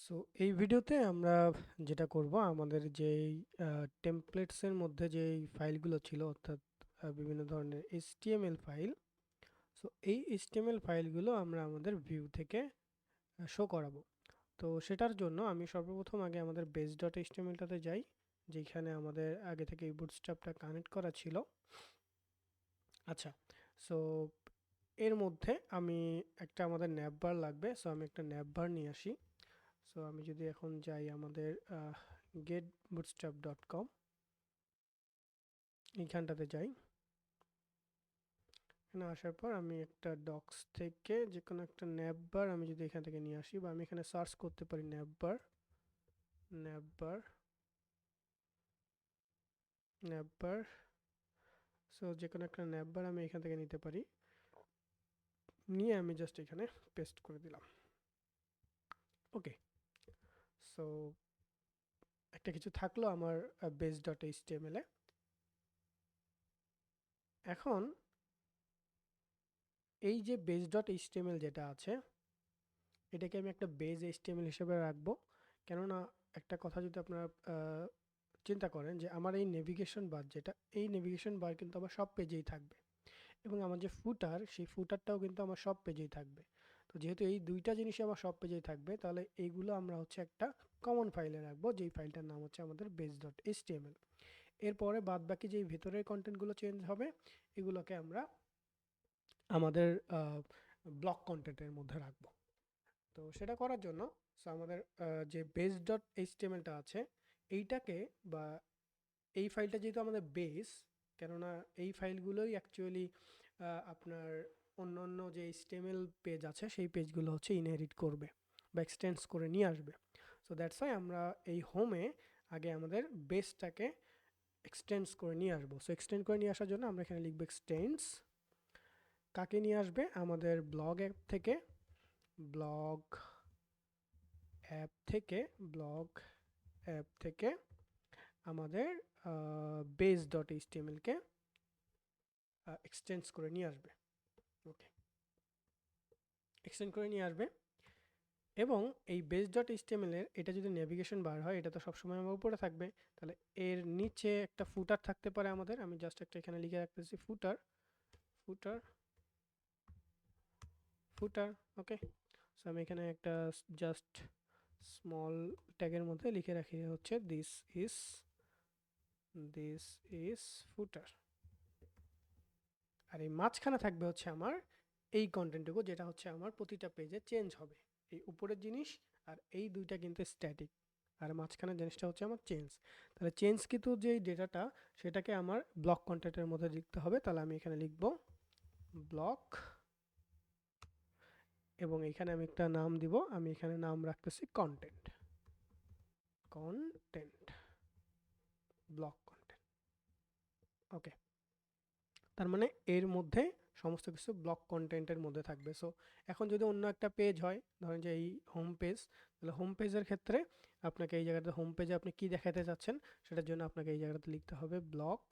So এই ভিডিওতে আমরা যেটা করব আমাদের যেই টেমপ্লেটসের মধ্যে যেই ফাইলগুলো ছিল অর্থাৎ বিভিন্ন ধরনের HTML ফাইল। সো এই HTML ফাইলগুলো আমরা আমাদের ভিউ থেকে শো করাবো। তো সেটার জন্য আমি সর্বপ্রথম আগে আমাদের base.html-টাতে যাই, যেখানে আমাদের আগে থেকে এই বুটস্ট্র্যাপটা কানেক্ট করা ছিল। আচ্ছা, সো এর মধ্যে আমি একটা আমাদের ন্যাভবার লাগবে। সো আমি একটা ন্যাভবার নিয়ে আসি। সো আমি যদি এখন যাই আমাদের getbootstrap.com, এইখানটাতে যাই। এখানে আসার পর আমি একটা ডক্স থেকে যে কোনো একটা ন্যাভবার আমি যদি এখান থেকে নিয়ে আসি, বা আমি এখানে সার্চ করতে পারি ন্যাভবার ন্যাভবার ন্যাভবার। সো যে কোনো একটা ন্যাভবার আমি এখান থেকে নিতে পারি, নিয়ে আমি জাস্ট এখানে পেস্ট করে দিলাম। ওকে, সো একটা কিছু থাকলো আমার base.html এ। এখন এই যে base.html যেটা আছে, এটাকে আমি একটা বেজ HTML হিসেবে রাখবো। কেননা একটা কথা যদি আপনারা চিন্তা করেন যে আমার এই নেভিগেশন বার, যেটা এই নেভিগেশন বার কিন্তু আমার সব পেজেই থাকবে, এবং আমার যে ফুটার, সেই ফুটারটাও কিন্তু আমার সব পেজেই থাকবে। তো যেহেতু এই দুইটা জিনিসই আমার সব পেজেই থাকবে, তাহলে এইগুলো আমরা হচ্ছে একটা কমন ফাইলে রাখবো, যেই ফাইলটার নাম হচ্ছে আমাদের base.html। এরপরে বাদ বাকি যেই ভেতরের কন্টেন্টগুলো চেঞ্জ হবে, এগুলোকে আমরা আমাদের ব্লক কন্টেন্টের মধ্যে রাখবো। তো সেটা করার জন্য আমাদের যে base.html-টা আছে, এইটাকে, বা এই ফাইলটা যেহেতু আমাদের বেস, কেননা এই ফাইলগুলোই অ্যাকচুয়ালি আপনার অন্য অন্য যে HTML পেজ আছে সেই পেজগুলো হচ্ছে ইনহেরিট করবে বা এক্সটেন্স করে নিয়ে আসবে। সো দ্যাটস ওয়াই আমরা এই হোমে আগে আমাদের বেসটাকে এক্সটেন্স করে নিয়ে আসবো। সো এক্সটেন্ড করে নিয়ে আসার জন্য আমরা এখানে লিখবো এক্সটেন্স। কাকে নিয়ে আসবে? আমাদের ব্লগ অ্যাপ থেকে, ব্লগ অ্যাপ থেকে ব্লগ অ্যাপ থেকে আমাদের base.html-কে এক্সটেন্স করে নিয়ে আসবে। ওকে, এক্সটেন্ড করে নিয়ে আসবে। এবং এই base.html-এর এটা যদি নেভিগেশন বার হয়, এটা তো সবসময় আমার উপরে থাকবে, তাহলে এর নিচে একটা ফুটার থাকতে পারে আমাদের। আমি জাস্ট একটা এখানে লিখে রাখতেছি ফুটার ফুটার ফুটার ওকে, সো আমি এখানে একটা জাস্ট স্মল ট্যাগের মধ্যে লিখে রাখি হচ্ছে দিস ইজ ফুটার। আর এই মাঝখানে থাকবে হচ্ছে আমার এই কন্টেন্টটুকু, যেটা হচ্ছে আমার প্রতিটা পেজে চেঞ্জ হবে। এই উপরের জিনিস আর এই দুইটা কিন্তু স্ট্যাটিক, আর মাঝখানের জিনিসটা হচ্ছে আমার চেঞ্জ। তাহলে চেঞ্জ কিন্তু যে ডেটাটা, সেটাকে আমার ব্লক কন্টেন্টের মধ্যে লিখতে হবে। তাহলে আমি এখানে লিখব ব্লক, এবং এখানে আমি একটা নাম দিব। আমি এখানে নাম রাখতেছি কন্টেন্ট কন্টেন্ট ব্লক কন্টেন্ট। ওকে, তার মানে এর মধ্যে সমস্ত কিছু ব্লক কন্টেন্টের মধ্যে থাকবে। সো এখন যদি অন্য একটা পেজ হয়, ধরেন যে এই হোম পেজ, তাহলে হোম পেজের ক্ষেত্রে আপনাকে এই জায়গাতে হোম পেজে আপনি কি দেখাতে চাচ্ছেন, সেটার জন্য আপনাকে এই জায়গাতে লিখতে হবে ব্লক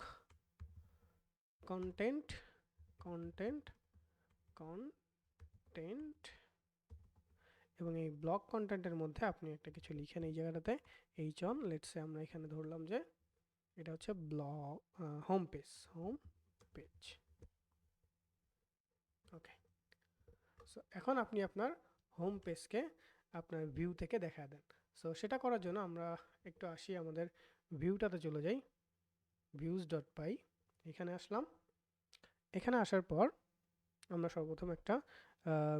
কন্টেন্ট কন্টেন্ট কন্টেন্ট। এবং এই ব্লক কন্টেন্টের মধ্যে আপনি একটা কিছু লিখেন এই জায়গাটাতে, অন লেটসে আমরা এখানে ধরলাম যে এটা হচ্ছে ব্লগ হোম পেজ। ওকে, সো এখন আপনি আপনার হোম পেজকে আপনার ভিউ থেকে দেখা দেন। সো সেটা করার জন্য আমরা একটু আসি, আমাদের ভিউটাতে চলে যাই, views.py। এখানে আসলাম। এখানে আসার পর আমরা সর্বপ্রথম একটা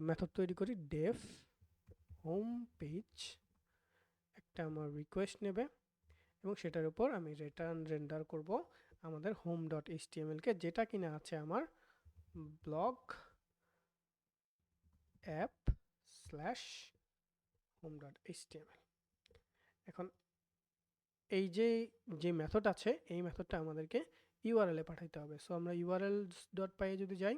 মেথড তৈরি করি, ডেফ হোম পেজ। একটা আমার রিকোয়েস্ট নেবে, এবং সেটার উপর আমি রেন্ডার করব আমাদের home.html-কে, যেটা কিনা আছে আমার ব্লগ অ্যাপ স্ল্যাশ home.html। এখন এই যে মেথড আছে, এই মেথডটা আমাদেরকে ইউআরএল-এ পাঠাইতে হবে। সো আমরা urls.py যদি যাই,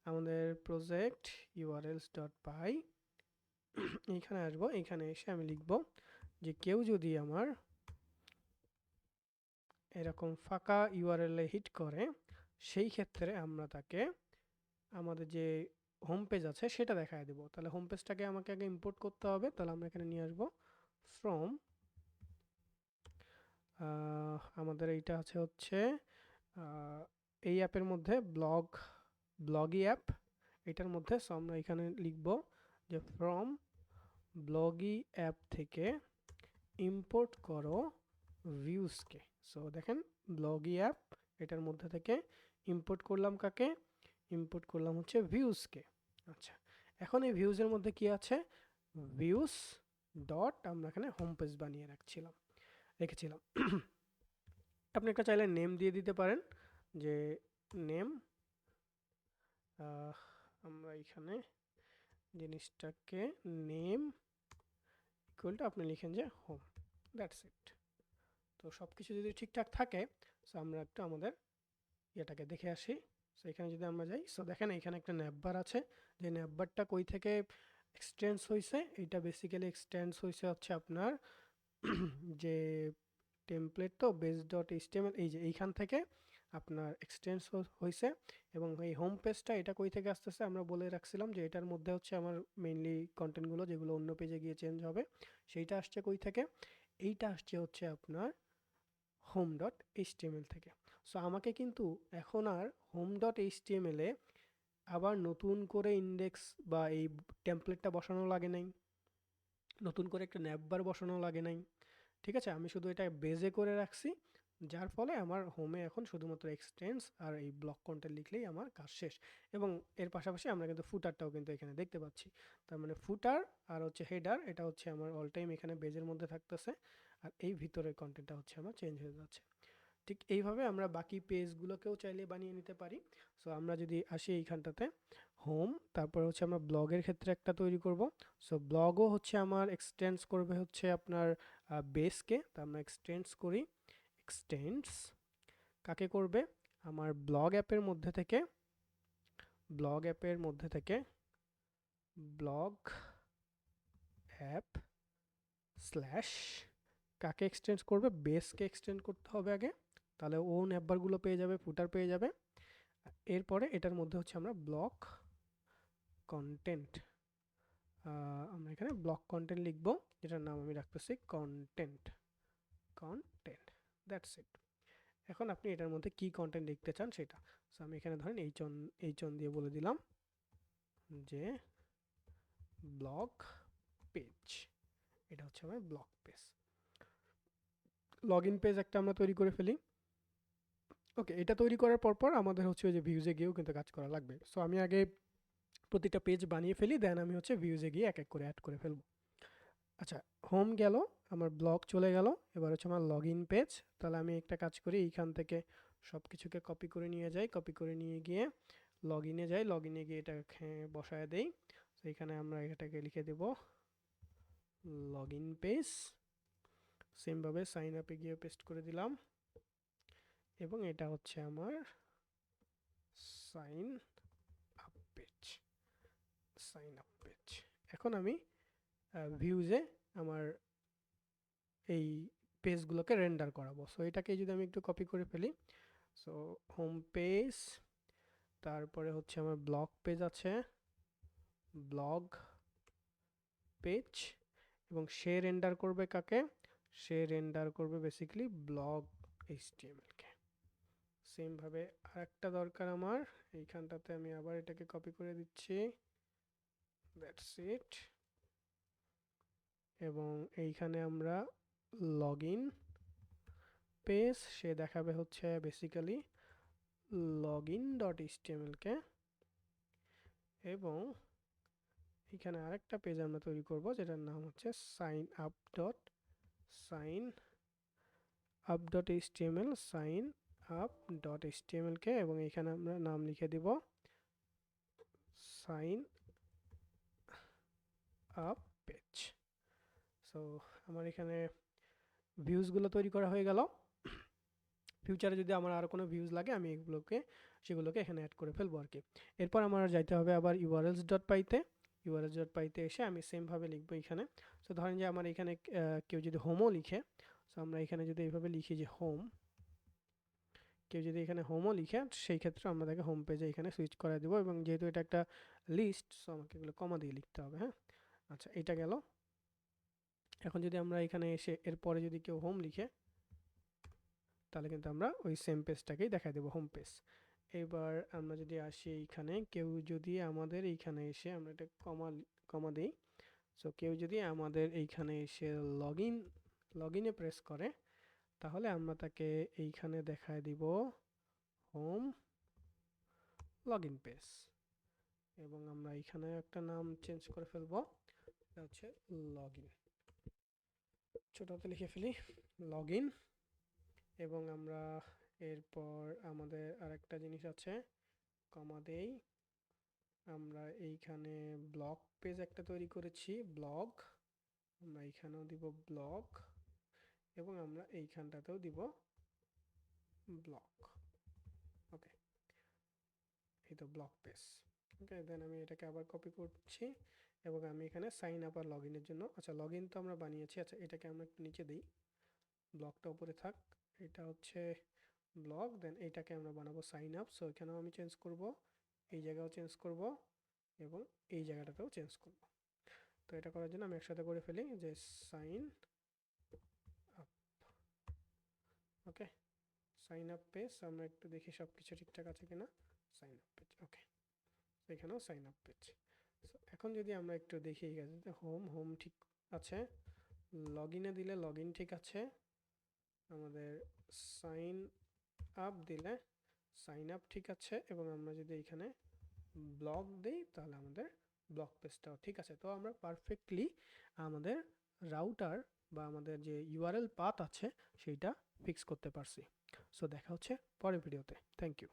আমাদের প্রজেক্ট urls.py, এইখানে আসবো। এইখানে এসে আমি লিখব যে কেউ যদি আমার এরকম ফাঁকা ইউআরএল-এ হিট করে, সেই ক্ষেত্রে আমরা তাকে আমাদের যে হোম পেজ আছে সেটা দেখায় দেব। তাহলে হোম পেজটাকে আমাকে আগে ইম্পোর্ট করতে হবে। তাহলে আমরা এখানে নিয়ে আসবো ফ্রম আমাদের এইটা আছে হচ্ছে এই অ্যাপের মধ্যে ব্লগি অ্যাপ, এটার মধ্যে সো আমরা এখানে লিখব যে ফ্রম ব্লগি অ্যাপ থেকে ইম্পোর্ট করো ভিউজকে। সো দেখেন ব্লগি অ্যাপ, এটার মধ্যে থেকে ইম্পোর্ট করলাম কাকে, ইম্পোর্ট করলাম হচ্ছে ভিউজকে। আচ্ছা, এখন এই ভিউজের মধ্যে কি আছে, ভিউজ ডট আমরা এখানে হোম পেজ বানিয়ে রেখেছিলাম। আপনি একটা চাইলে নেম দিয়ে দিতে পারেন, যে নেম আমরা এখানে জিনিসটাকে নেম ইকুয়াল টু আপনি লিখেন যে হোম, দ্যাটস ইট। তো সব কিছু যদি ঠিকঠাক থাকে, সো আমরা একটু আমাদের এটাকে দেখে আসি। সো এখানে যদি আমরা যাই, সো দেখেন এখানে একটা ন্যাববার আছে, যে ন্যাববারটা কই থেকে এক্সটেন্স হয়েছে, এটা বেসিক্যালি এক্সটেন্স হয়েছে হচ্ছে আপনার যে টেমপ্লেট তো বেস ডট এইচটিএমএল, এই যে এইখান থেকে আপনার এক্সটেন্স হয়েছে। এবং এই হোম পেজটা এটা কই থেকে আসতেছে, আমরা বলে রাখছিলাম যে এটার মধ্যে হচ্ছে আমার মেইনলি কন্টেন্টগুলো যেগুলো অন্য পেজে গিয়ে চেঞ্জ হবে, সেইটা আসছে কই থেকে, এইটা আসছে হচ্ছে আপনার হোম ডট এইচটিএমএল থেকে। সো আমাকে কিন্তু এখন আর হোম ডট এইচটিএমএলে আবার নতুন করে ইন্ডেক্স বা এই টেমপ্লেটটা বসানো লাগে নাই, নতুন করে একটা ন্যাববার বসানো লাগে নাই। ঠিক আছে, আমি শুধু এটা বেজে করে রাখছি, যার ফলে আমার হোমে এখন শুধুমাত্র এক্সটেন্স আর এই ব্লক কন্টেন্ট লিখলেই আমার কাজ শেষ। এবং এর পাশাপাশি আমরা কিন্তু ফুটারটাও কিন্তু এখানে দেখতে পাচ্ছি। তার মানে ফুটার আর হচ্ছে হেডার, এটা হচ্ছে আমার অল টাইম এখানে বেজের মধ্যে থাকতেছে, আর এই ভিতরের কন্টেন্টটা হচ্ছে আমার চেঞ্জ হয়ে যাচ্ছে। ঠিক এইভাবে আমরা বাকি পেজগুলোকেও চাইলে বানিয়ে নিতে পারি। সো আমরা যদি আসি এইখানটাতে হোম, তারপর হচ্ছে আমরা ব্লগের ক্ষেত্রে একটা তৈরি করব। সো ব্লগও হচ্ছে আমার এক্সটেন্স করবে হচ্ছে আপনার বেসকে। তো আমরা এক্সটেন্স করি, এক্সটেন্স কাকে করবে, আমার ব্লগ অ্যাপের মধ্যে থেকে, ব্লগ অ্যাপ স্ল্যাশ কাকে এক্সটেন্স করবে, বেসকে এক্সটেন্ড করতে হবে আগে, তাহলে ও ন্যাববারগুলো পেয়ে যাবে, ফুটার পেয়ে যাবে। এরপরে এটার মধ্যে হচ্ছে আমরা ব্লক কন্টেন্ট, আমরা এখানে ব্লক কন্টেন্ট লিখব, যেটার নাম আমি রাখতেছি কন্টেন্ট, দ্যাটস ইট। এখন আপনি এটার মধ্যে কি কন্টেন্ট লিখতে চান সেটা। সো আমি এখানে ধরেন এইচন দিয়ে বলে দিলাম যে ব্লগ পেজ, এটা হচ্ছে আমার blog page. Log in page একটা আমরা তৈরি করে ফেলি। ওকে, এটা তৈরি করার পর আমাদের হচ্ছে ওই যে ভিউজে গিয়েও কিন্তু কাজ করা লাগবে। সো আমি আগে প্রতিটা পেজ বানিয়ে ফেলি, দেন আমি হচ্ছে ভিউজে গিয়ে এক এক করে অ্যাড করে ফেলবো। আচ্ছা, হোম গেল, আমার ব্লগ চলে গেল, এবার হচ্ছে আমার লগ ইন পেজ। তাহলে আমি একটা কাজ করি, এইখান থেকে সব কিছুকে কপি করে নিয়ে যাই, কপি করে নিয়ে গিয়ে লগ ইনে যাই, লগ ইনে গিয়ে এটাকে বসায় দেই। তো এখানে আমরা এটাকে লিখে দেব লগ ইন পেজ, সেমভাবে সাইন আপে গিয়ে পেস্ট করে দিলাম, এবং এটা হচ্ছে আমার সাইন আপ পেজ, এখন আমি ভিউজে আমার এই পেজগুলোকে রেন্ডার করাবো। সো এটাকে যদি আমি একটু কপি করে ফেলি, সো হোম পেজ, তারপরে হচ্ছে আমার ব্লগ পেজ আছে, ব্লগ পেজ, এবং সে রেন্ডার করবে কাকে, সে রেন্ডার করবে বেসিক্যালি ব্লগ এইচটিএমএল কে। সেম ভাবে আরেকটা দরকার আমার, এইখানটাতে আমি আবার এটাকে কপি করে দিচ্ছি, দ্যাটস ইট। এবং এইখানে আমরা লগ ইন পেজ, সে দেখাবে হচ্ছে বেসিক্যালি লগইন ডট এইচটিএমএল কে। এবং এখানে আরেকটা পেজ আমরা তৈরি করব, যেটার নাম হচ্ছে sign up dot HTML, sign up dot HTML কে, এবং এখানে আমরা নাম লিখে দিব সাইন আপ পেজ। সো আমার এখানে ভিউজগুলো তৈরি করা হয়ে গেল। ফিউচারে যদি আমার আরও কোনো ভিউজ লাগে, আমি সেগুলোকে এখানে অ্যাড করে ফেলবো আর কি। এরপর আমার যাইতে হবে আবার ইউআরএলস ডট পাইতে এসে আমি সেমভাবে লিখবো এখানে। সো ধরেন যে আমার এখানে কেউ যদি হোমও লিখে, সো আমরা এখানে যদি এইভাবে লিখি যে হোম, কেউ যদি এখানে হোমও লিখে, সেই ক্ষেত্রে আমরা তাকে হোম পেজে এখানে সুইচ করে দেবো। এবং যেহেতু এটা একটা লিস্ট, সো আমাকে এগুলো কমা দিয়ে লিখতে হবে। হ্যাঁ, আচ্ছা, এটা গেল। এখন যদি আমরা এখানে এসে এরপরে যদি কেউ হোম লিখে, তাহলে কিন্তু আমরা ওই সেম পেজটাকেই দেখাই দেবো, হোম পেজ। এবার আমরা যদি আসি এইখানে, কেউ যদি আমাদের এইখানে এসে, আমরা এটা কমা দিই। সো কেউ যদি আমাদের এইখানে এসে লগ ইনে প্রেস করে, তাহলে আমরা তাকে এইখানে দেখায় দিব হোম লগ ইন পেজ। এবং আমরা এইখানে একটা নাম চেঞ্জ করে ফেলবো, এটা হচ্ছে লগ ইন, ছোট হাতে লিখে ফেলি লগ ইন। এবং আমরা এরপর আমাদের আরেকটা জিনিস আছে, কমা দেই, আমরা এইখানে ব্লগ পেজ একটা তৈরি করেছি, ব্লগ, আমরা এইখানেও দিব ব্লগ, এবং আমরা এইখানটাতেও দিব ব্লগ। ওকে, এই তো ব্লগ পেজ। ওকে, দেন আমি এটাকে আবার কপি করছি এবং আমি এখানে সাইন আপ আর লগ ইনের জন্য, আচ্ছা লগ ইন তো আমরা বানিয়েছি, আচ্ছা এটাকে আমরা একটু নিচে দিই, ব্লগটা উপরে থাক, এটা হচ্ছে ব্লগ, দেন এইটাকে আমরা বানাবো সাইন আপ। সো এখানেও আমি চেঞ্জ করব, এই জায়গাও চেঞ্জ করব এবং এই জায়গাটাতেও চেঞ্জ করব। তো এটা করার জন্য আমি একসাথে করে ফেলি যে সাইন আপ। ওকে, সাইন আপ পেজ, আমরা একটু দেখি সব কিছু ঠিকঠাক আছে কিনা, সাইন আপ পেজ। ওকে, এখানেও সাইন আপ পেজ। এখন যদি আমরা একটু দেখি, হোম ঠিক আছে, লগ ইনে দিলে লগ ইন ঠিক আছে, আমাদের সাইন আপ দিলে সাইন আপ ঠিক আছে, এবং আমরা যদি এখানে ব্লগ দিই তাহলে আমাদের ব্লগ পেজটাও ঠিক আছে। তো আমরা পারফেক্টলি আমাদের রাউটার বা আমাদের যে ইউআরএল পাথ আছে সেইটা ফিক্স করতে পারছি। সো দেখা হচ্ছে পরের ভিডিওতে। Thank you.